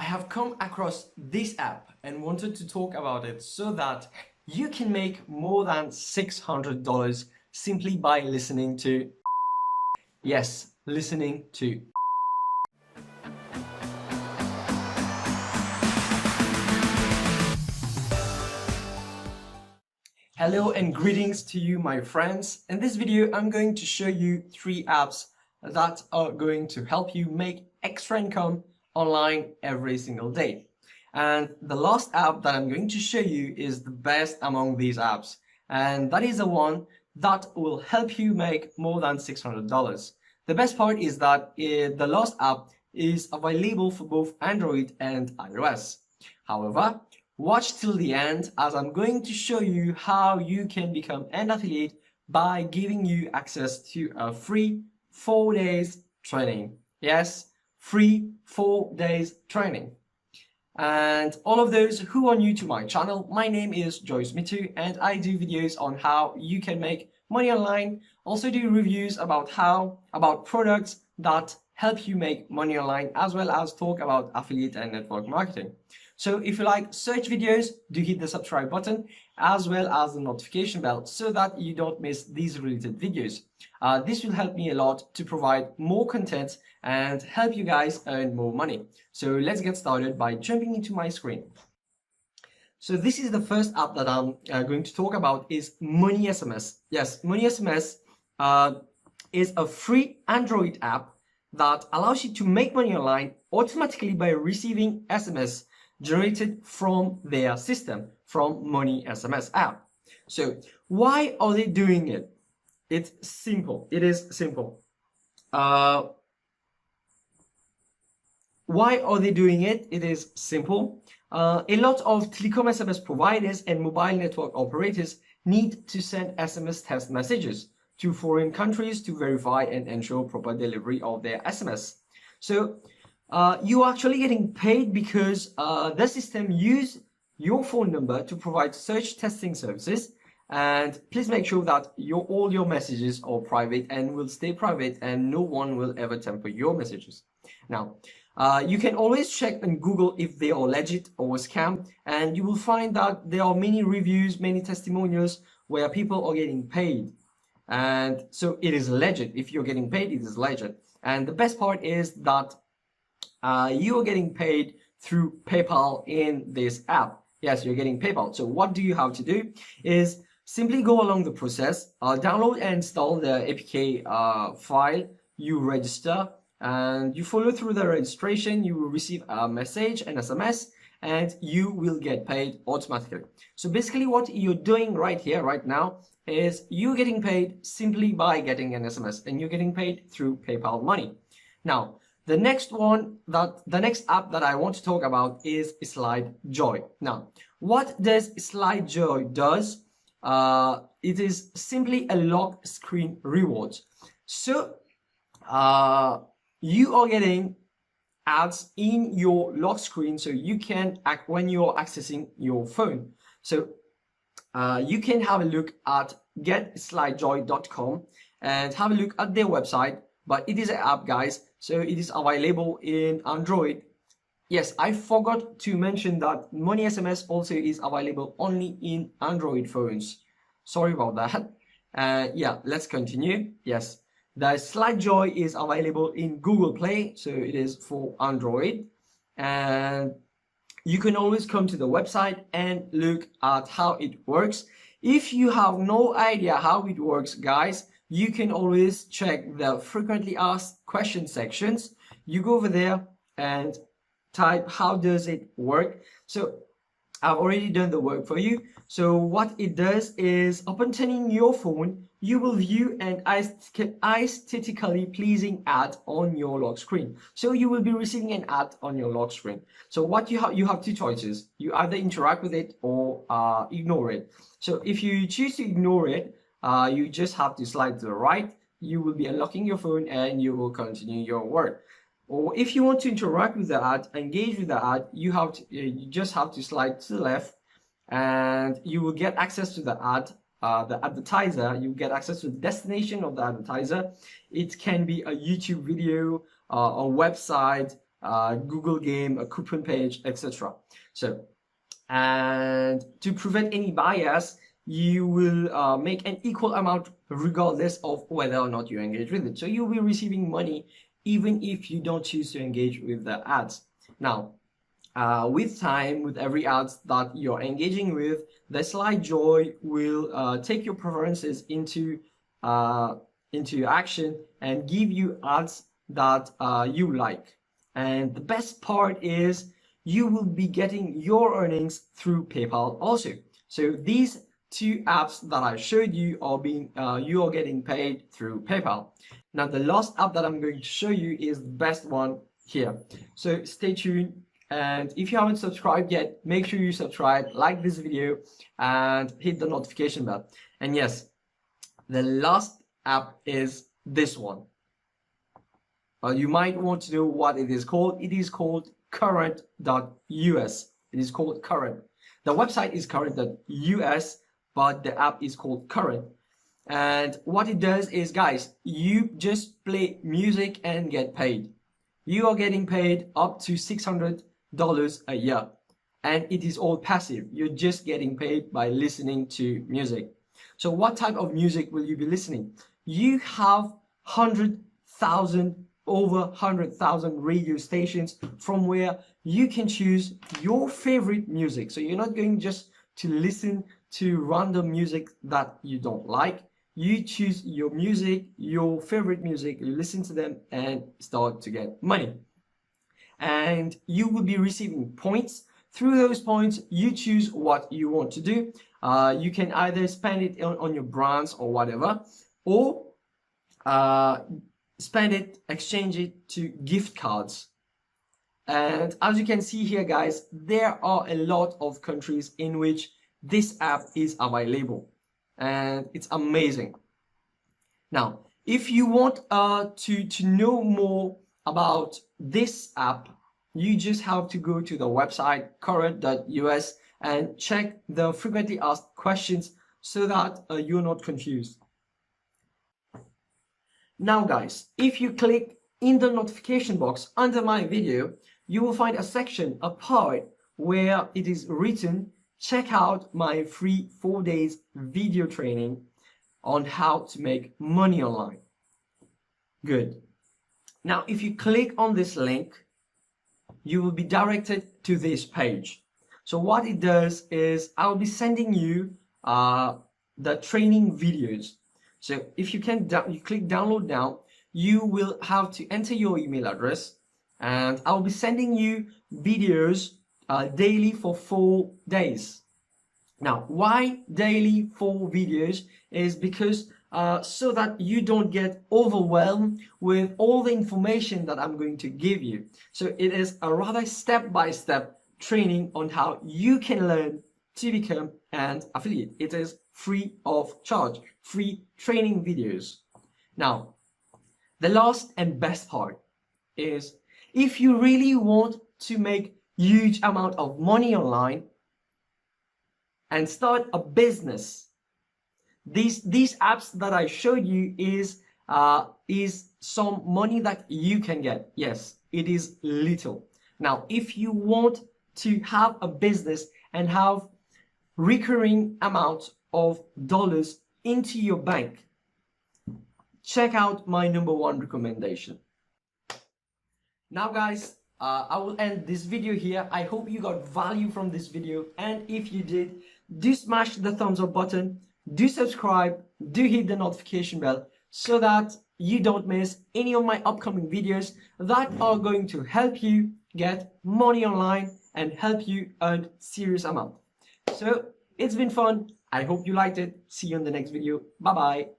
have come across this app and wanted to talk about it so that you can make more than $600 simply by listening to, yes, listening to. Hello and greetings to you, my friends. In this video, I'm going to show you 3 apps that are going to help you make extra income online every single day. And the last app that I'm going to show you is the best among these apps. And that is the one that will help you make more than $600. The best part is that the last app is available for both Android and iOS. However, watch till the end as I'm going to show you how you can become an affiliate by giving you access to a free 4 days training. Yes, free 4 days training. And all of those who are new to my channel, my name is Joyce Mitu and I do videos on how you can make money online. Also do reviews about products that help you make money online, as well as talk about affiliate and network marketing. So if you like such videos, do hit the subscribe button as well as the notification bell so that you don't miss these related videos. This will help me a lot to provide more content and help you guys earn more money. So let's get started by jumping into my screen. So this is the first app that I'm going to talk about is Money SMS. Yes, Money SMS is a free Android app that allows you to make money online automatically by receiving SMS generated from their system, from Money SMS app. So why are they doing it? It's simple. It is simple. Why are they doing it? It is simple. A lot of telecom SMS providers and mobile network operators need to send SMS test messages to foreign countries to verify and ensure proper delivery of their SMS. So you're actually getting paid because the system use your phone number to provide such testing services. And please make sure that all your messages are private and will stay private, and no one will ever tamper your messages. Now, you can always check on Google if they are legit or a scam, and you will find that there are many reviews, many testimonials where people are getting paid. And so it is legit. If you're getting paid, it is legit. And the best part is that you are getting paid through PayPal in this app. Yes, you're getting PayPal. So what do you have to do is simply go along the process, download and install the APK file, you register, and you follow through the registration. You will receive a message, an SMS, and you will get paid automatically. So basically what you're doing right here, right now, is you're getting paid simply by getting an SMS, and you're getting paid through PayPal money. Now, the next app that I want to talk about is SlideJoy. Now, what does SlideJoy does? It is simply a lock screen rewards. So you are getting ads in your lock screen, so you can act when you're accessing your phone. So you can have a look at getslidejoy.com and have a look at their website. But it is an app, guys, so it is available in Android. Yes, I forgot to mention that Money SMS also is available only in Android phones. Sorry about that. Yeah, let's continue. Yes, the SlideJoy is available in Google Play, so it is for Android. And you can always come to the website and look at how it works. If you have no idea how it works, guys, you can always check the frequently asked question sections. You go over there and type how does it work. So I've already done the work for you. So what it does is, upon turning your phone, you will view an aesthetically pleasing ad on your lock screen. So you will be receiving an ad on your lock screen. So what you have 2 choices. You either interact with it or ignore it. So if you choose to ignore it, you just have to slide to the right. You will be unlocking your phone and you will continue your work. Or if you want to interact with the ad, engage with the ad, you just have to slide to the left, and you will get access to the ad, the advertiser. You get access to the destination of the advertiser. It can be a YouTube video, a website, Google game, a coupon page, etc. So, and to prevent any bias, you will make an equal amount regardless of whether or not you engage with it. So you'll be receiving money even if you don't choose to engage with the ads. Now, with time, with every ads that you're engaging with, the SlideJoy will take your preferences into action and give you ads that you like. And the best part is you will be getting your earnings through PayPal also. So these two apps that I showed you are you are getting paid through PayPal. Now the last app that I'm going to show you is the best one here. So stay tuned. And if you haven't subscribed yet, make sure you subscribe, like this video, and hit the notification bell. And yes, the last app is this one. You might want to know what it is called. It is called current.us. It is called Current. The website is current.us, but the app is called Current. And what it does is, guys, you just play music and get paid. You are getting paid up to $600 a year, and it is all passive. You're just getting paid by listening to music. So what type of music will you be listening? You have over 100,000 radio stations from where you can choose your favorite music. So you're not going just to listen to random music that you don't like. You choose your music, your favorite music, you listen to them and start to get money. And you will be receiving points. Through those points, you choose what you want to do. You can either spend it on your brands or whatever, or spend it, exchange it to gift cards. And as you can see here, guys, there are a lot of countries in which this app is available, and it's amazing. Now, if you want to know more about this app, you just have to go to the website current.us and check the frequently asked questions so that you're not confused. Now guys, if you click in the notification box under my video, you will find a section, a part where it is written, check out my free 4 days video training on how to make money online. Good. Now, if you click on this link, you will be directed to this page. So what it does is I'll be sending you the training videos. So if you click download now, you will have to enter your email address, and I'll be sending you videos daily for 4 days. Now, why daily 4 videos is because so that you don't get overwhelmed with all the information that I'm going to give you. So it is a rather step-by-step training on how you can learn to become an affiliate. It is free of charge, free training videos. Now, the last and best part is if you really want to make huge amount of money online and start a business, these apps that I showed you is some money that you can get. Yes, it is little. Now, if you want to have a business and have recurring amounts of dollars into your bank, check out my #1 recommendation. Now guys, I will end this video here. I hope you got value from this video, and if you did, do smash the thumbs up button, do subscribe, do hit the notification bell so that you don't miss any of my upcoming videos that are going to help you get money online and help you earn serious amount. So it's been fun. I hope you liked it. See you in the next video. Bye bye.